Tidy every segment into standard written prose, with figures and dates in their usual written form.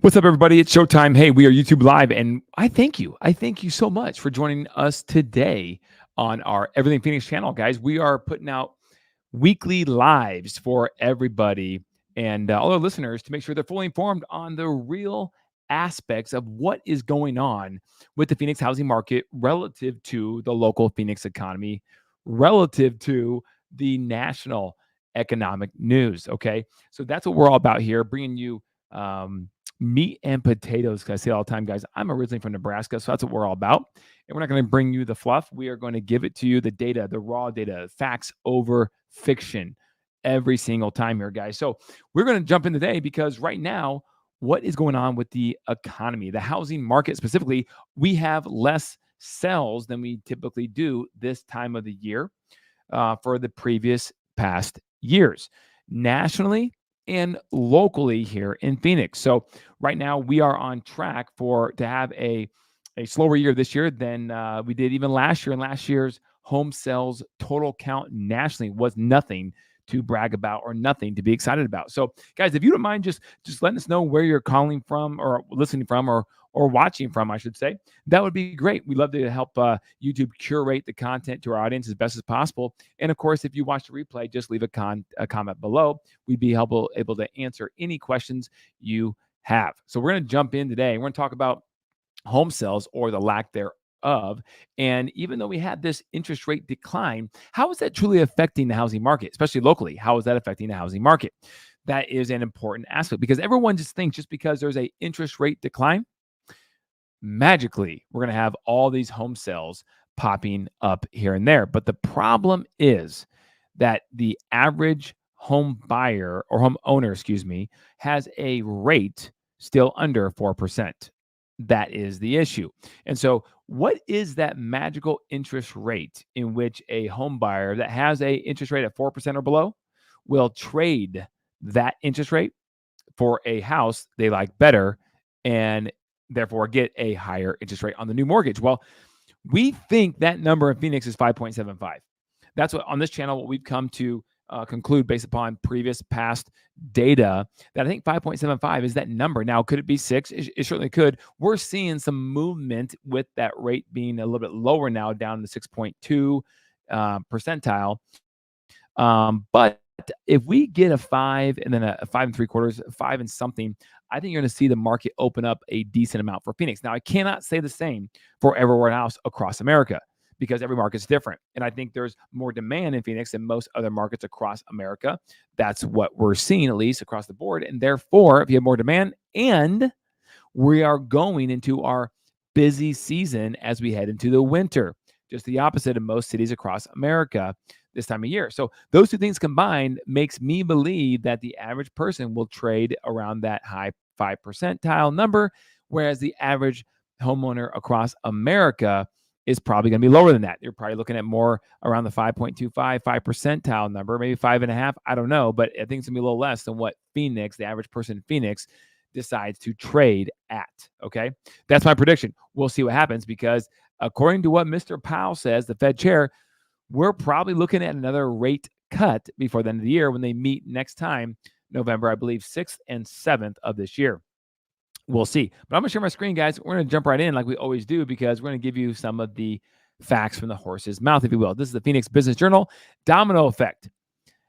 What's up, everybody? It's showtime. Hey, we are YouTube Live, and I thank you. I thank you so much for joining us today on our Everything Phoenix channel, guys. We are putting out weekly lives for everybody and all our listeners to make sure they're fully informed on the real aspects of what is going on with the Phoenix housing market relative to the local Phoenix economy, relative to the national economic news. Okay. So that's what we're all about here, bringing you meat and potatoes. Because I say all the time, guys, I'm originally from Nebraska, so that's what we're all about. And we're not going to bring you the fluff. We are going to give it to you, the data, the raw data, facts over fiction every single time here, guys. So we're going to jump in today because right now, what is going on with the economy, the housing market specifically? We have less sales than we typically do this time of the year for the previous past years, nationally and locally here in Phoenix. So right now we are on track to have a slower year this year than we did even last year. And last year's home sales total count nationally was nothing to brag about or nothing to be excited about. So guys, if you don't mind just letting us know where you're calling from or listening from or watching from, I should say, that would be great. We'd love to help YouTube curate the content to our audience as best as possible. And of course, if you watch the replay, just leave a comment below. We'd be able to answer any questions you have. So we're going to jump in today. We're going to talk about home sales or the lack thereof. And even though we had this interest rate decline, how is that truly affecting the housing market, especially locally? How is that affecting the housing market? That is an important aspect because everyone just thinks just because there's a interest rate decline, magically we're going to have all these home sales popping up here and there. But the problem is that the average home buyer or home owner, has a rate still under 4%. That is the issue. And so what is that magical interest rate in which a home buyer that has a interest rate at 4% or below will trade that interest rate for a house they like better and therefore get a higher interest rate on the new mortgage? Well, we think that number in Phoenix is 5.75. That's what on this channel, what we've come to conclude based upon previous past data, that I think 5.75 is that number. Now, could it be 6? It certainly could. We're seeing some movement with that rate being a little bit lower now, down to 6.2 percentile. But if we get a 5 and then a 5 3/4, 5 and something, I think you're going to see the market open up a decent amount for Phoenix. Now, I cannot say the same for everywhere else across America because every market's different. And I think there's more demand in Phoenix than most other markets across America. That's what we're seeing, at least across the board. And therefore, if you have more demand, and we are going into our busy season as we head into the winter, just the opposite of most cities across America this time of year. So those two things combined makes me believe that the average person will trade around that high 5 percentile number, whereas the average homeowner across America is probably going to be lower than that. You're probably looking at more around the 5.25, 5 percentile number, maybe 5.5. I don't know, but I think it's going to be a little less than what Phoenix, the average person in Phoenix, decides to trade at. Okay. That's my prediction. We'll see what happens because according to what Mr. Powell says, the Fed chair, we're probably looking at another rate cut before the end of the year when they meet next time, November, I believe, 6th and 7th of this year. We'll see. But I'm going to share my screen, guys. We're going to jump right in like we always do because we're going to give you some of the facts from the horse's mouth, if you will. This is the Phoenix Business Journal. Domino effect.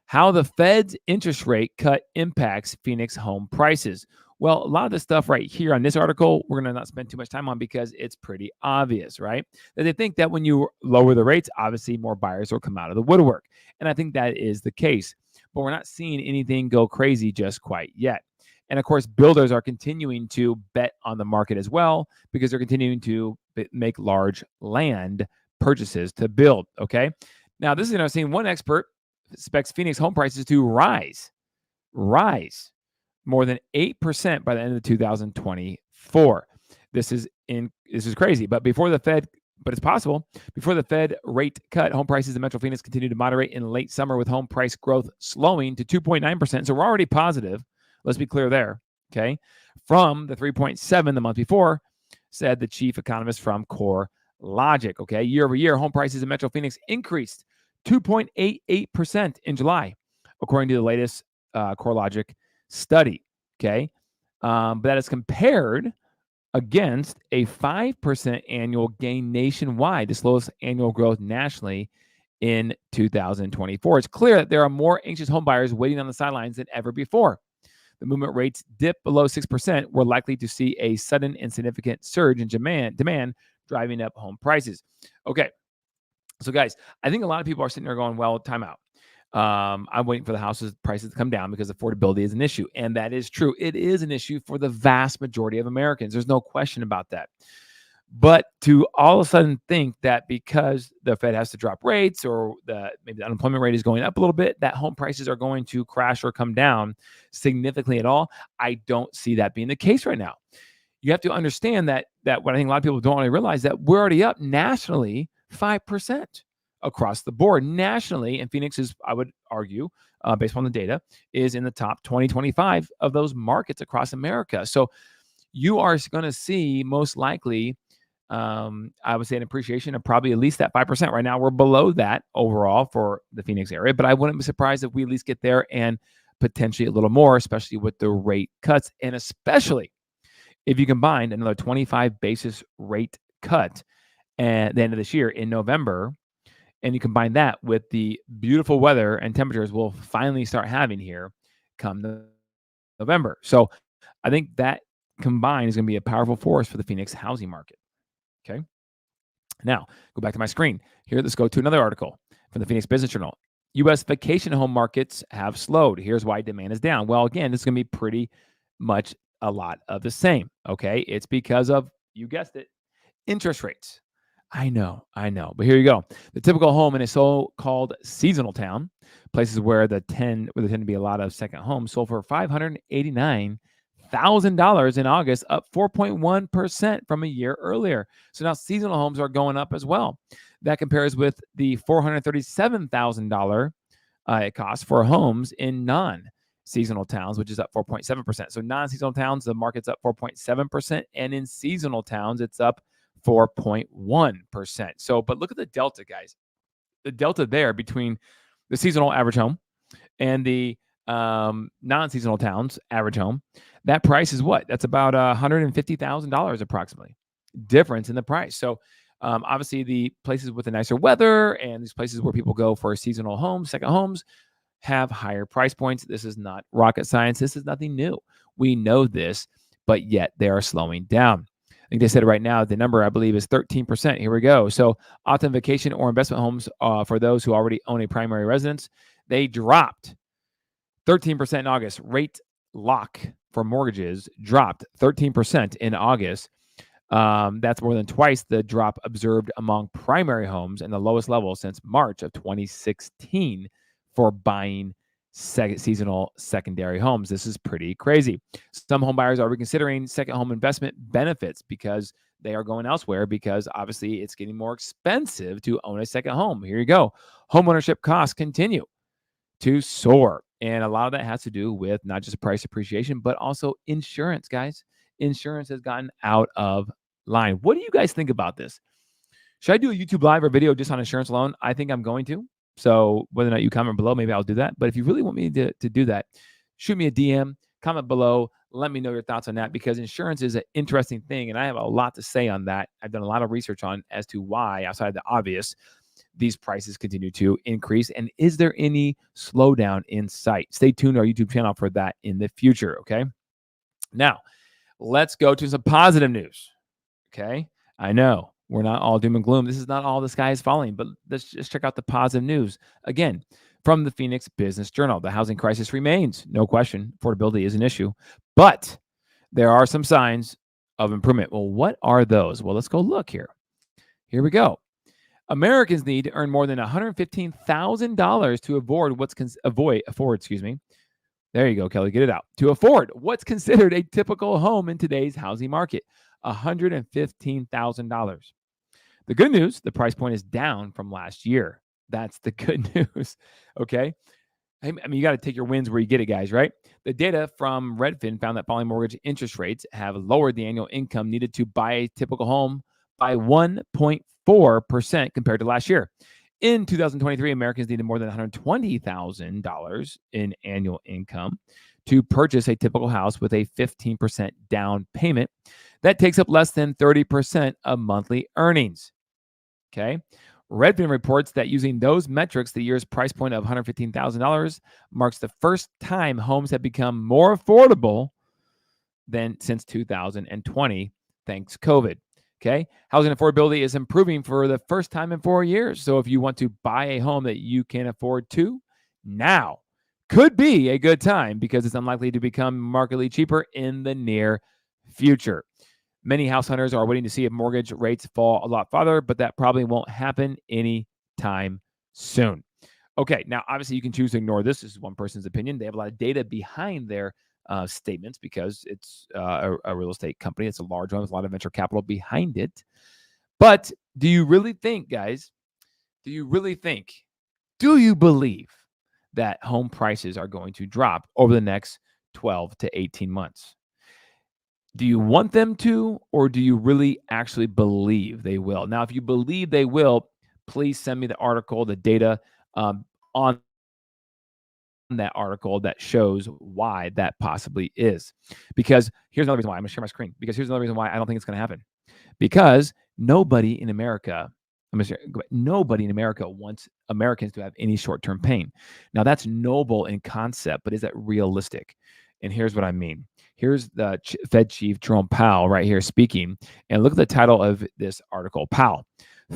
How the Fed's interest rate cut impacts Phoenix home prices. Well, a lot of this stuff right here on this article, we're going to not spend too much time on because it's pretty obvious, right? That they think that when you lower the rates, obviously more buyers will come out of the woodwork. And I think that is the case. But we're not seeing anything go crazy just quite yet. And of course, builders are continuing to bet on the market as well because they're continuing to make large land purchases to build, okay? Now, this is interesting. One expert expects Phoenix home prices to rise more than 8% by the end of 2024. This is crazy, but it's possible. Before the Fed rate cut, home prices in Metro Phoenix continued to moderate in late summer with home price growth slowing to 2.9%. So we're already positive. Let's be clear there, okay? From the 3.7 the month before, said the chief economist from Core Logic, okay? Year over year, home prices in Metro Phoenix increased 2.88% in July, according to the latest Core Logic study, okay? But that is compared against a 5% annual gain nationwide, the slowest annual growth nationally in 2024. It's clear that there are more anxious homebuyers waiting on the sidelines than ever before. The movement rates dip below 6%, we're likely to see a sudden and significant surge in demand driving up home prices. Okay, so guys, I think a lot of people are sitting there going, well, time out. I'm waiting for the houses prices to come down because affordability is an issue. And that is true. It is an issue for the vast majority of Americans. There's no question about that. But to all of a sudden think that because the Fed has to drop rates or maybe the unemployment rate is going up a little bit, that home prices are going to crash or come down significantly at all, I don't see that being the case right now. You have to understand that what I think a lot of people don't really realize, that we're already up nationally 5% across the board nationally. And Phoenix is, I would argue, based on the data, is in the top 20, 25 of those markets across America. So you are going to see most likely, I would say, an appreciation of probably at least that 5%. Right now, we're below that overall for the Phoenix area, but I wouldn't be surprised if we at least get there and potentially a little more, especially with the rate cuts, and especially if you combine another 25 basis rate cut at the end of this year in November, and you combine that with the beautiful weather and temperatures we'll finally start having here come November. So I think that combined is going to be a powerful force for the Phoenix housing market. Okay. Now, go back to my screen. Here, let's go to another article from the Phoenix Business Journal. U.S. vacation home markets have slowed. Here's why demand is down. Well, again, this is going to be pretty much a lot of the same. Okay. It's because of, you guessed it, interest rates. I know. But here you go. The typical home in a so-called seasonal town, places where there tend to be a lot of second homes, sold for $589,000 in August, up 4.1% from a year earlier. So now seasonal homes are going up as well. That compares with the $437,000 it costs for homes in non-seasonal towns, which is up 4.7%. So non-seasonal towns, the market's up 4.7%, and in seasonal towns, it's up 4.1%. So, but look at the delta, guys. The delta there between the seasonal average home and the non-seasonal towns average home, that price is what? That's about $150,000 approximately difference in the price. So obviously the places with the nicer weather and these places where people go for seasonal homes, second homes, have higher price points. This is not rocket science. This is nothing new. We know this, but yet they are slowing down. I think they said right now, the number I believe is 13%. Here we go. So often vacation or investment homes for those who already own a primary residence, they dropped 13% in August. Rate lock for mortgages dropped 13% in August. That's more than twice the drop observed among primary homes and the lowest level since March of 2016 for buying seasonal secondary homes. This is pretty crazy. Some home buyers are reconsidering second home investment benefits because they are going elsewhere, because obviously it's getting more expensive to own a second home. Here you go. Homeownership costs continue to soar. And a lot of that has to do with not just price appreciation, but also insurance, guys. Insurance has gotten out of line. What do you guys think about this? Should I do a YouTube live or video just on insurance alone? I think I'm going to. So whether or not you comment below, maybe I'll do that. But if you really want me to do that, shoot me a DM, comment below. Let me know your thoughts on that, because insurance is an interesting thing. And I have a lot to say on that. I've done a lot of research on as to why, outside of the obvious, these prices continue to increase. And is there any slowdown in sight? Stay tuned to our YouTube channel for that in the future. Okay. Now, let's go to some positive news. Okay. I know we're not all doom and gloom. This is not all the sky is falling, but let's just check out the positive news. Again, from the Phoenix Business Journal, the housing crisis remains. No question. Affordability is an issue, but there are some signs of improvement. Well, what are those? Well, let's go look here. Here we go. Americans need to earn more than $115,000 to afford. There you go, Kelly. Get it out. To afford what's considered a typical home in today's housing market, $115,000. The good news, the price point is down from last year. That's the good news. Okay. I mean, you got to take your wins where you get it, guys, right? The data from Redfin found that falling mortgage interest rates have lowered the annual income needed to buy a typical home by 1.4% compared to last year. In 2023, Americans needed more than $120,000 in annual income to purchase a typical house with a 15% down payment that takes up less than 30% of monthly earnings. Okay. Redfin reports that using those metrics, the year's price point of $115,000 marks the first time homes have become more affordable than since 2020, thanks COVID. Okay. Housing affordability is improving for the first time in 4 years. So if you want to buy a home that you can afford to, now could be a good time because it's unlikely to become markedly cheaper in the near future. Many house hunters are waiting to see if mortgage rates fall a lot farther, but that probably won't happen anytime soon. Okay, now obviously you can choose to ignore this. This is one person's opinion. They have a lot of data behind their statements because it's a real estate company. It's a large one with a lot of venture capital behind it. But do you really think, guys, do you believe that home prices are going to drop over the next 12 to 18 months? Do you want them to, or do you really actually believe they will? Now, if you believe they will, please send me the article, the data on that article that shows why that possibly is. Because here's another reason why. I'm going to share my screen. Because here's another reason why I don't think it's going to happen. Because nobody in America wants Americans to have any short-term pain. Now, that's noble in concept, but is that realistic? And here's what I mean. Here's the Fed chief, Jerome Powell, right here speaking. And look at the title of this article. Powell,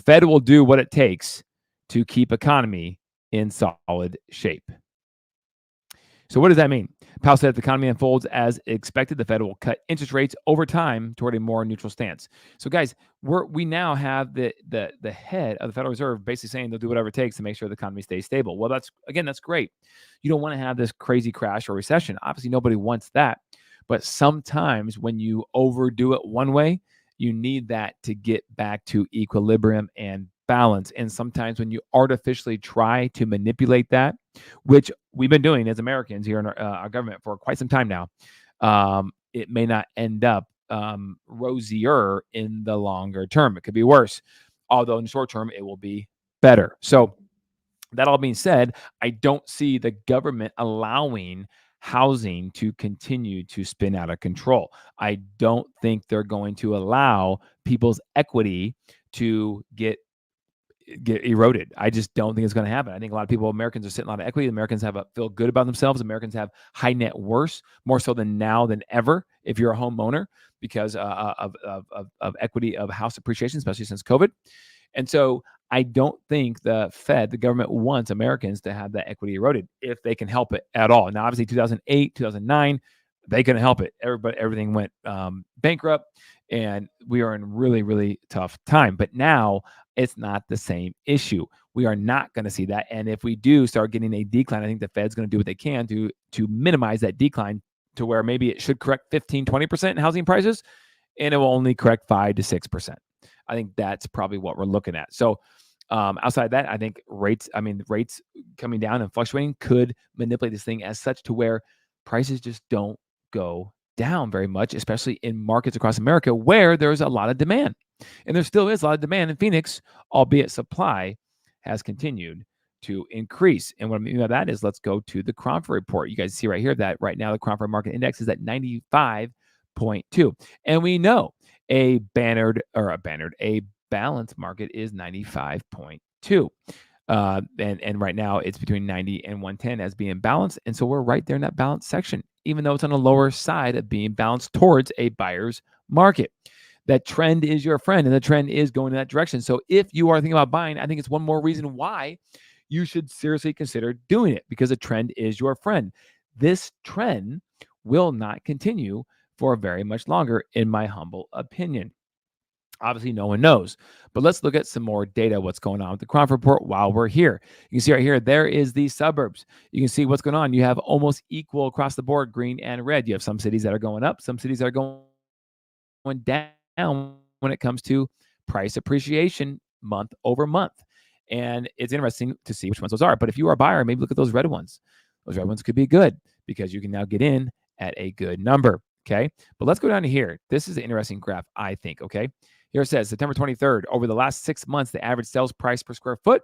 Fed will do what it takes to keep economy in solid shape. So what does that mean? Powell said if the economy unfolds as expected, the Fed will cut interest rates over time toward a more neutral stance. So guys, we now have the head of the Federal Reserve basically saying they'll do whatever it takes to make sure the economy stays stable. Well, that's great. You don't want to have this crazy crash or recession. Obviously, nobody wants that. But sometimes when you overdo it one way, you need that to get back to equilibrium and balance. And sometimes when you artificially try to manipulate that, which we've been doing as Americans here in our government for quite some time now, it may not end up rosier in the longer term. It could be worse, although in the short term, it will be better. So that all being said, I don't see the government allowing housing to continue to spin out of control. I don't think they're going to allow people's equity to get eroded. I just don't think it's going to happen. I think a lot of people, Americans, are sitting a lot of equity. Americans feel good about themselves. Americans have high net worth, more so than now than ever, if you're a homeowner, because of equity of house appreciation, especially since COVID. And so I don't think the Fed, the government, wants Americans to have that equity eroded if they can help it at all. Now, obviously, 2008, 2009, they couldn't help it. Everything went bankrupt, and we are in really, really tough time. But now it's not the same issue. We are not going to see that. And if we do start getting a decline, I think the Fed's going to do what they can to minimize that decline to where maybe it should correct 15, 20% in housing prices, and it will only correct 5 to 6%. I think that's probably what we're looking at. So outside that, I think rates coming down and fluctuating could manipulate this thing as such to where prices just don't go down very much, especially in markets across America where there's a lot of demand. And there still is a lot of demand in Phoenix, albeit supply has continued to increase. And what I mean by that is, let's go to the Cromford report. You guys see right here that right now the Cromford market index is at 95.2. And we know a balanced market is 95.2. And right now it's between 90 and 110 as being balanced. And so we're right there in that balanced section, even though it's on the lower side of being balanced towards a buyer's market. That trend is your friend, and the trend is going in that direction. So if you are thinking about buying, I think it's one more reason why you should seriously consider doing it, because a trend is your friend. This trend will not continue for very much longer, in my humble opinion. Obviously, no one knows, but let's look at some more data, what's going on with the Cromford report while we're here. You can see right here, there is the suburbs. You can see what's going on. You have almost equal across the board, green and red. You have some cities that are going up, some cities that are going down when it comes to price appreciation month over month. And it's interesting to see which ones those are. But if you are a buyer, maybe look at those red ones. Those red ones could be good because you can now get in at a good number. Okay. But let's go down to here. This is an interesting graph, I think. Okay. Here it says September 23rd, over the last 6 months, the average sales price per square foot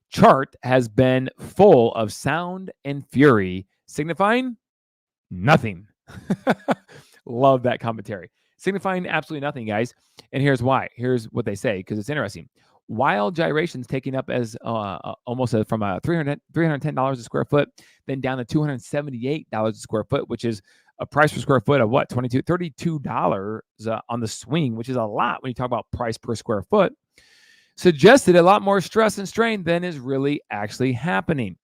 chart has been full of sound and fury, signifying Nothing. Love that commentary. Signifying absolutely nothing, guys. And here's why. Here's what they say, because it's interesting. Wild gyrations taking up as almost from a $310 a square foot, then down to $278 a square foot, which is a price per square foot of what, $32 on the swing, which is a lot when you talk about price per square foot, suggested a lot more stress and strain than is really actually happening.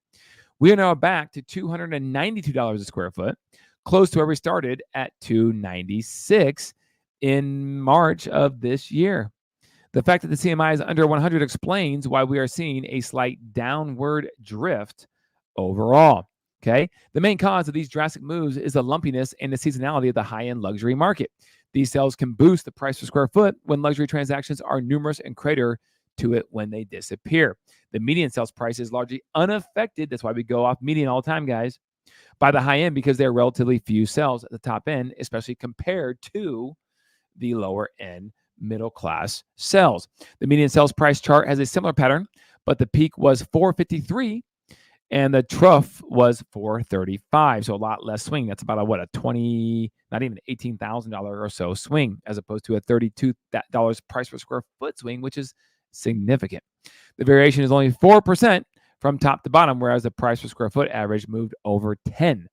We are now back to $292 a square foot, close to where we started at $296 in March of this year. The fact that the CMI is under 100 explains why we are seeing a slight downward drift overall. Okay. The main cause of these drastic moves is the lumpiness and the seasonality of the high-end luxury market. These sales can boost the price per square foot when luxury transactions are numerous and crater to it when they disappear. The median sales price is largely unaffected. That's why we go off median all the time, guys, by the high end, because there are relatively few sales at the top end, especially compared to the lower end middle class sales. The median sales price chart has a similar pattern, but the peak was 453 and the trough was 435. So a lot less swing. That's about a 20, not even $18,000 or so swing, as opposed to a $32 price per square foot swing, which is significant. The variation is only 4% from top to bottom, whereas the price per square foot average moved over 10%.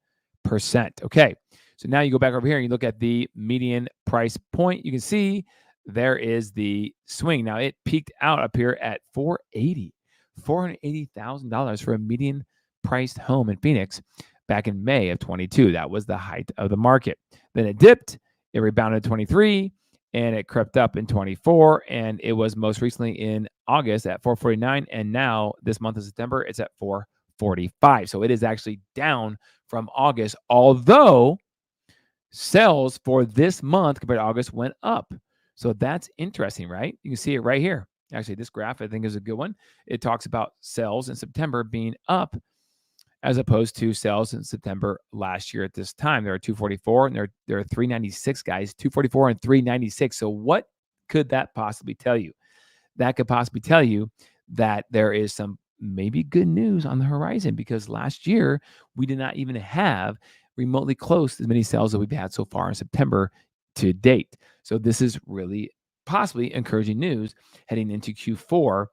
Okay, so now you go back over here and you look at the median price point. You can see there is the swing. Now it peaked out up here at $480,000 for a median priced home in Phoenix back in May of 22. That was the height of the market. Then it dipped, it rebounded 23, and it crept up in 24, and it was most recently in August at 449, and now this month of September it's at 445. So it is actually down from August, although sales for this month compared to August went up. So that's interesting, right? You can see it right here. Actually, this graph I think is a good one. It talks about sales in September being up as opposed to sales in September last year at this time. There are 244 and there are 396, guys, 244 and 396. So what could that possibly tell you? That could possibly tell you that there is some maybe good news on the horizon, because last year we did not even have remotely close to as many sales that we've had so far in September to date. So this is really possibly encouraging news heading into Q4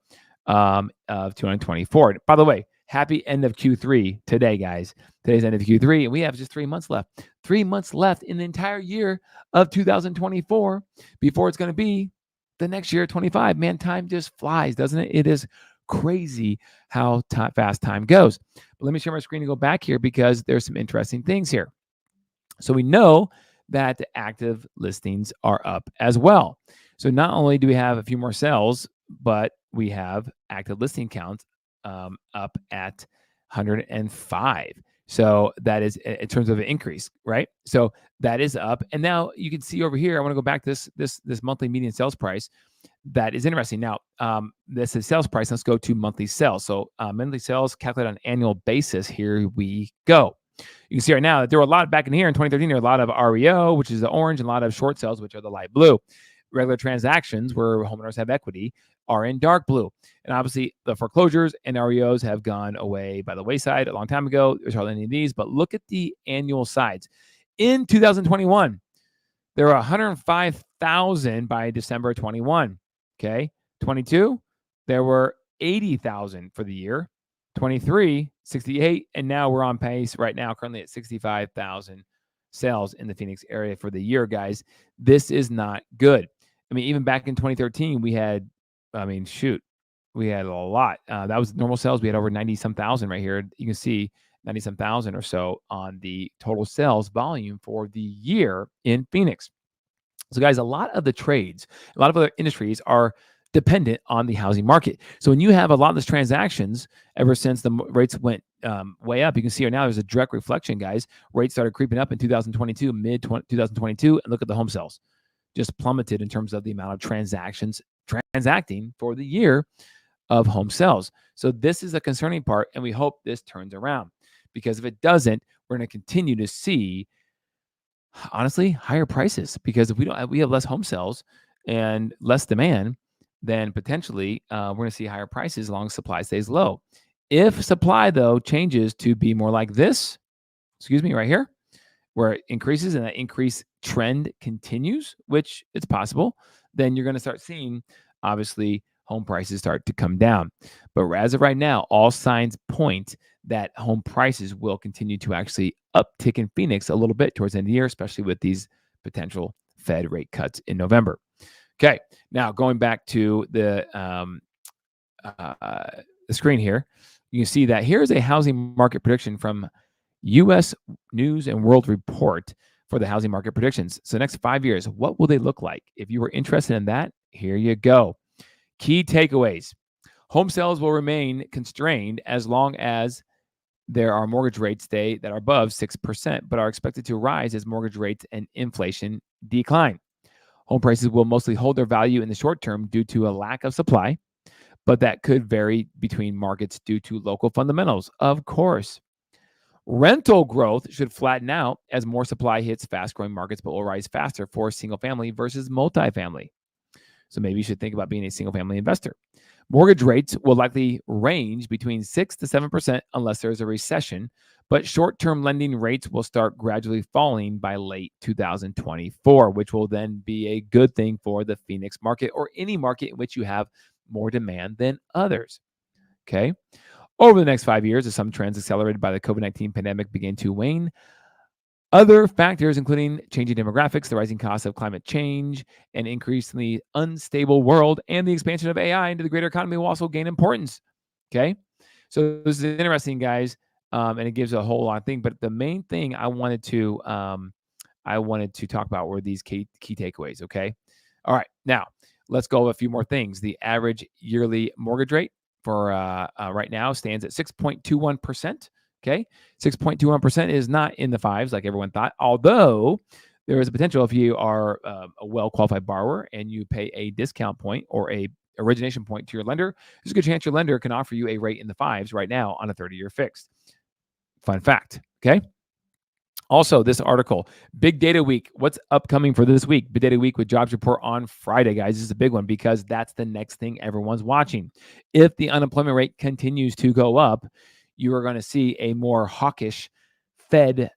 of 2024. By the way, happy end of Q3 today, guys. Today's end of Q3, and we have just 3 months left. 3 months left in the entire year of 2024 before it's going to be the next year, 25. Man, time just flies, doesn't it? It is crazy how fast time goes. But let me share my screen and go back here, because there's some interesting things here. So we know that the active listings are up as well. So not only do we have a few more sales, but we have active listing counts up at 105. So that is in terms of an increase, right? So that is up. And now you can see over here, I want to go back to this monthly median sales price. That is interesting. Now, this is sales price. Let's go to monthly sales. So monthly sales calculated on an annual basis. Here we go. You can see right now that there were a lot back in here in 2013. There were a lot of REO, which is the orange, and a lot of short sales, which are the light blue. Regular transactions where homeowners have equity are in dark blue. And obviously the foreclosures and REOs have gone away by the wayside a long time ago. There's hardly any of these, but look at the annual sides. In 2021, there were 105,000 by December 21. Okay. 22, there were 80,000 for the year. 23, 68. And now we're on pace right now, currently at 65,000 sales in the Phoenix area for the year, guys. This is not good. I mean, even back in 2013, we had a lot. That was normal sales. We had over 90-some thousand right here. You can see 90-some thousand or so on the total sales volume for the year in Phoenix. So, guys, a lot of the trades, a lot of other industries are dependent on the housing market. So when you have a lot of these transactions, ever since the rates went way up, you can see right now there's a direct reflection, guys. Rates started creeping up in 2022, mid 2022, and look at the home sales. Just plummeted in terms of the amount of transactions transacting for the year of home sales. So this is a concerning part, and we hope this turns around, because if it doesn't, we're going to continue to see, honestly, higher prices, because if we have less home sales and less demand, then potentially we're going to see higher prices as long as supply stays low. If supply, though, changes to be more like this, right here, where it increases and that increase trend continues, which it's possible, then you're going to start seeing, obviously, home prices start to come down. But as of right now, all signs point that home prices will continue to actually uptick in Phoenix a little bit towards the end of the year, especially with these potential Fed rate cuts in November. Okay, now going back to the screen here, you can see that here's a housing market prediction from U.S. News and World Report for the housing market predictions. So next 5 years, what will they look like? If you were interested in that, here you go. Key takeaways. Home sales will remain constrained as long as there are mortgage rates that are above 6%, but are expected to rise as mortgage rates and inflation decline. Home prices will mostly hold their value in the short term due to a lack of supply, but that could vary between markets due to local fundamentals, of course. Rental growth should flatten out as more supply hits fast-growing markets, but will rise faster for single-family versus multifamily. So maybe you should think about being a single-family investor. Mortgage rates will likely range between 6 to 7% unless there's a recession, but short-term lending rates will start gradually falling by late 2024, which will then be a good thing for the Phoenix market or any market in which you have more demand than others. Okay. Over the next 5 years, as some trends accelerated by the COVID-19 pandemic begin to wane, other factors, including changing demographics, the rising costs of climate change, an increasingly unstable world, and the expansion of AI into the greater economy will also gain importance. Okay. So this is interesting, guys. And it gives a whole lot of things. But the main thing I wanted to talk about were these key takeaways. Okay. All right. Now let's go over a few more things. The average yearly mortgage rate for right now stands at 6.21%. Okay, 6.21% is not in the fives like everyone thought, although there is a potential if you are a well-qualified borrower and you pay a discount point or a origination point to your lender, there's a good chance your lender can offer you a rate in the fives right now on a 30-year fixed. Fun fact, okay? Also, this article, Big Data Week. What's upcoming for this week? Big Data Week with jobs report on Friday, guys. This is a big one because that's the next thing everyone's watching. If the unemployment rate continues to go up, you are going to see a more hawkish Fed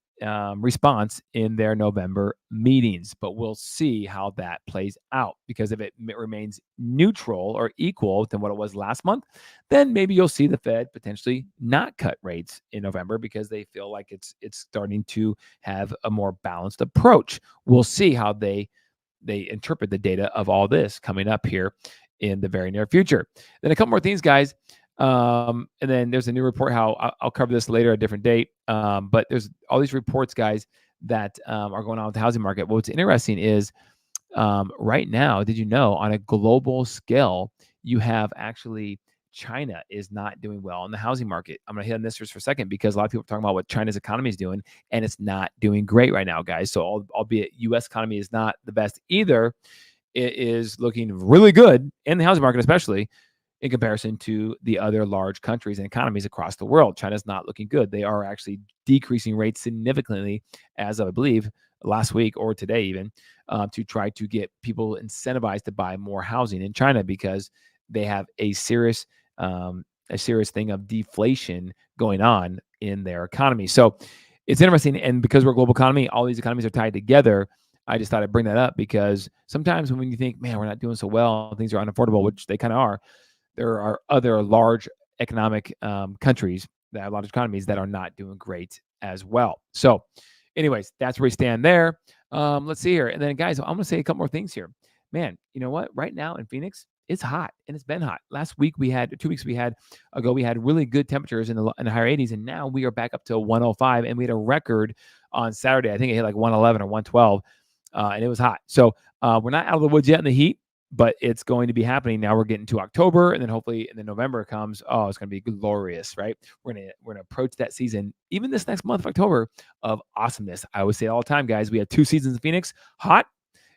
response in their November meetings. But we'll see how that plays out, because if it remains neutral or equal than what it was last month, then maybe you'll see the Fed potentially not cut rates in November because they feel like it's starting to have a more balanced approach. We'll see how they interpret the data of all this coming up here in the very near future. Then a couple more things, guys. And then there's a new report. How I'll cover this later at a different date. But there's all these reports, guys, that are going on with the housing market. What's interesting is right now, did you know on a global scale, you have actually China is not doing well in the housing market. I'm going to hit on this just for a second because a lot of people are talking about what China's economy is doing, and it's not doing great right now, guys. So albeit U.S. economy is not the best either, it is looking really good in the housing market, especially in comparison to the other large countries and economies across the world. China's not looking good. They are actually decreasing rates significantly, as I believe last week or today even, to try to get people incentivized to buy more housing in China because they have a serious thing of deflation going on in their economy. So it's interesting. And because we're a global economy, all these economies are tied together. I just thought I'd bring that up because sometimes when you think, man, we're not doing so well, things are unaffordable, which they kind of are, there are other large economic countries that have large economies that are not doing great as well. So anyways, that's where we stand there. Let's see here. And then, guys, I'm going to say a couple more things here. Man, you know what? Right now in Phoenix, it's hot, and it's been hot. Last week we had 2 weeks ago, we had really good temperatures in the higher 80s, and now we are back up to 105, and we had a record on Saturday. I think it hit like 111 or 112, and it was hot. So we're not out of the woods yet in the heat, but it's going to be happening. Now we're getting to October, and then hopefully in the November comes. Oh, it's going to be glorious, right? We're gonna approach that season, even this next month of October, of awesomeness. I always say it all the time, guys. We have 2 seasons in Phoenix: hot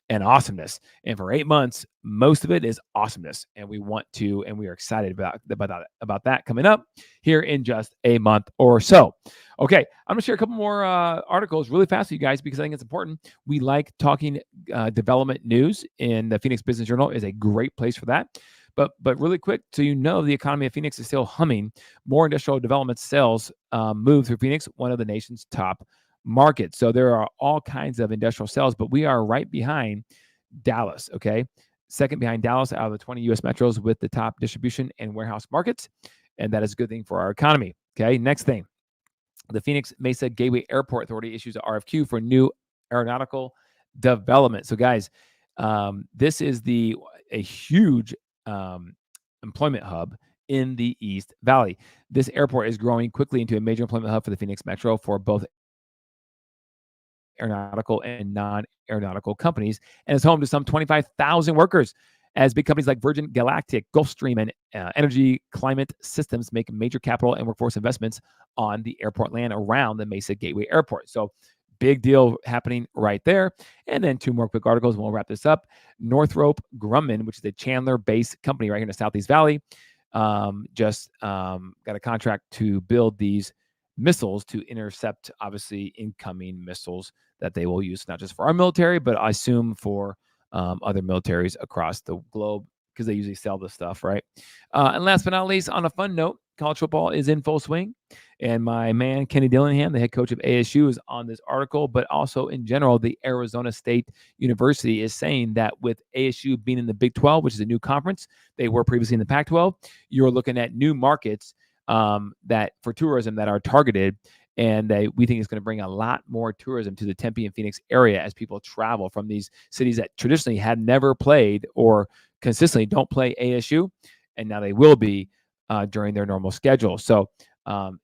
and awesomeness. And for 8 months, most of it is awesomeness. And we are excited about that coming up here in just a month or so. Okay, I'm gonna share a couple more articles really fast with you guys because I think it's important. We like talking development news, and the Phoenix Business Journal is a great place for that. But really quick, so you know, the economy of Phoenix is still humming. More industrial development sales move through Phoenix, one of the nation's top market. So there are all kinds of industrial cells, but we are right behind Dallas. Okay. Second behind Dallas out of the 20 US metros with the top distribution and warehouse markets. And that is a good thing for our economy. Okay. Next thing, the Phoenix Mesa Gateway Airport Authority issues a RFQ for new aeronautical development. So, guys, this is a huge employment hub in the East Valley. This airport is growing quickly into a major employment hub for the Phoenix Metro for both aeronautical and non-aeronautical companies, and is home to some 25,000 workers as big companies like Virgin Galactic, Gulfstream, and Energy Climate Systems make major capital and workforce investments on the airport land around the Mesa Gateway Airport. So big deal happening right there. And then two more quick articles, and we'll wrap this up. Northrop Grumman, which is a Chandler-based company right here in the Southeast Valley, just got a contract to build these missiles to intercept, obviously, incoming missiles that they will use, not just for our military, but I assume for other militaries across the globe, because they usually sell this stuff, right? And last but not least, on a fun note, college football is in full swing. And my man, Kenny Dillingham, the head coach of ASU, is on this article, but also in general, the Arizona State University is saying that with ASU being in the Big 12, which is a new conference, they were previously in the Pac 12, you're looking at new markets that for tourism that are targeted. And we think it's going to bring a lot more tourism to the Tempe and Phoenix area as people travel from these cities that traditionally had never played or consistently don't play ASU. And now they will be during their normal schedule. So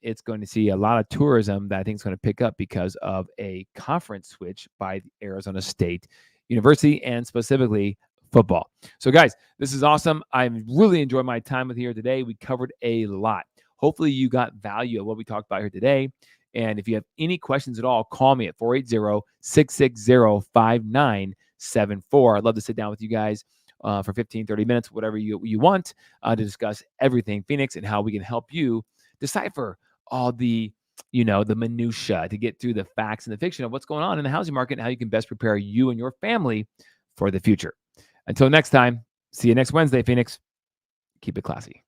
it's going to see a lot of tourism that I think is going to pick up because of a conference switch by Arizona State University, and specifically football. So guys, this is awesome. I really enjoyed my time with you here today. We covered a lot. Hopefully you got value of what we talked about here today. And if you have any questions at all, call me at 480-660-5974. I'd love to sit down with you guys for 15, 30 minutes, whatever you want, to discuss everything Phoenix and how we can help you decipher all the minutia to get through the facts and the fiction of what's going on in the housing market and how you can best prepare you and your family for the future. Until next time, see you next Wednesday, Phoenix. Keep it classy.